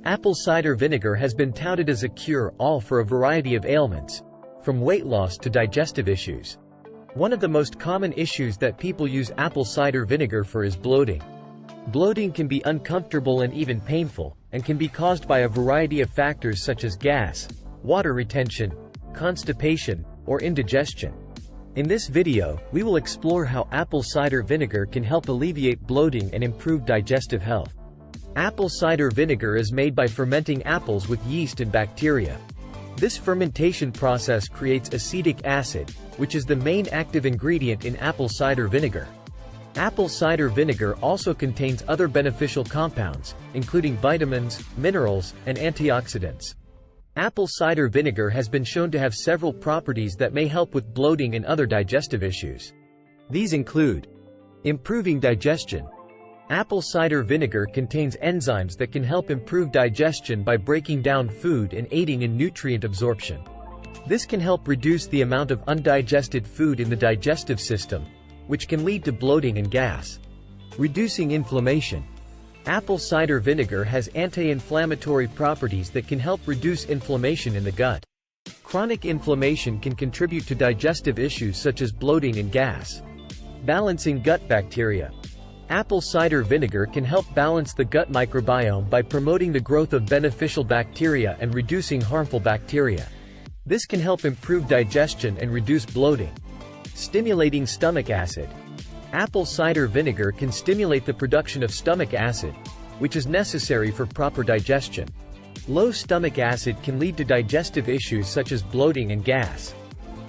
Apple cider vinegar has been touted as a cure-all for a variety of ailments, from weight loss to digestive issues. One of the most common issues that people use apple cider vinegar for is bloating. Bloating can be uncomfortable and even painful, and can be caused by a variety of factors such as gas, water retention, constipation, or indigestion. In this video, we will explore how apple cider vinegar can help alleviate bloating and improve digestive health. Apple cider vinegar is made by fermenting apples with yeast and bacteria. This fermentation process creates acetic acid, which is the main active ingredient in apple cider vinegar. Apple cider vinegar also contains other beneficial compounds, including vitamins, minerals, and antioxidants. Apple cider vinegar has been shown to have several properties that may help with bloating and other digestive issues. These include improving digestion. Apple cider vinegar contains enzymes that can help improve digestion by breaking down food and aiding in nutrient absorption. This can help reduce the amount of undigested food in the digestive system, which can lead to bloating and gas. Reducing inflammation. Apple cider vinegar has anti-inflammatory properties that can help reduce inflammation in the gut. Chronic inflammation can contribute to digestive issues such as bloating and gas. Balancing gut bacteria. Apple cider vinegar can help balance the gut microbiome by promoting the growth of beneficial bacteria and reducing harmful bacteria. This can help improve digestion and reduce bloating. Stimulating stomach acid. Apple cider vinegar can stimulate the production of stomach acid, which is necessary for proper digestion. Low stomach acid can lead to digestive issues such as bloating and gas.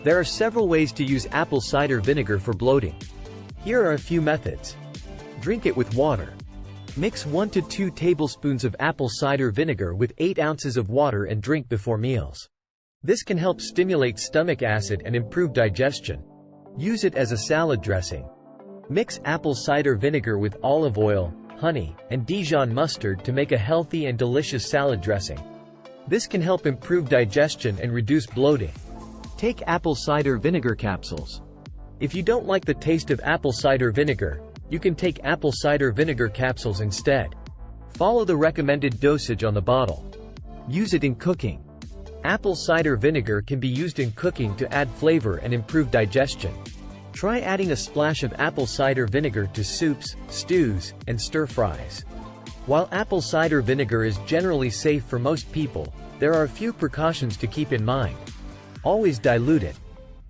There are several ways to use apple cider vinegar for bloating. Here are a few methods. Drink it with water. Mix 1 to 2 tablespoons of apple cider vinegar with 8 ounces of water and drink before meals. This can help stimulate stomach acid and improve digestion. Use it as a salad dressing. Mix apple cider vinegar with olive oil, honey, and Dijon mustard to make a healthy and delicious salad dressing. This can help improve digestion and reduce bloating. Take apple cider vinegar capsules. If you don't like the taste of apple cider vinegar, you can take apple cider vinegar capsules instead. Follow the recommended dosage on the bottle. Use it in cooking. Apple cider vinegar can be used in cooking to add flavor and improve digestion. Try adding a splash of apple cider vinegar to soups, stews, and stir-fries. While apple cider vinegar is generally safe for most people, there are a few precautions to keep in mind. Always dilute it.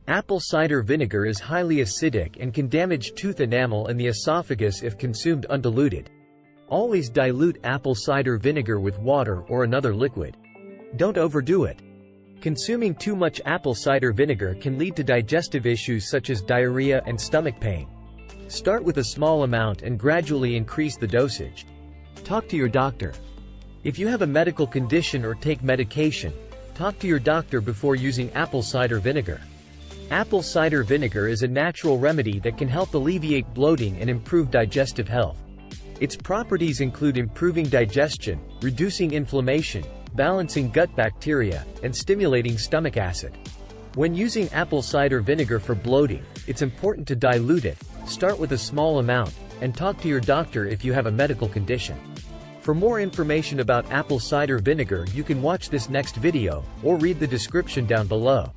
Apple cider vinegar is highly acidic and can damage tooth enamel and the esophagus if consumed undiluted. Always dilute apple cider vinegar with water or another liquid. Don't overdo it. Consuming too much apple cider vinegar can lead to digestive issues such as diarrhea and stomach pain. Start with a small amount and gradually increase the dosage. Talk to your doctor. If you have a medical condition or take medication, talk to your doctor before using apple cider vinegar. Apple cider vinegar is a natural remedy that can help alleviate bloating and improve digestive health. Its properties include improving digestion, reducing inflammation, balancing gut bacteria, and stimulating stomach acid. When using apple cider vinegar for bloating, it's important to dilute it, start with a small amount, and talk to your doctor if you have a medical condition. For more information about apple cider vinegar, you can watch this next video, or read the description down below.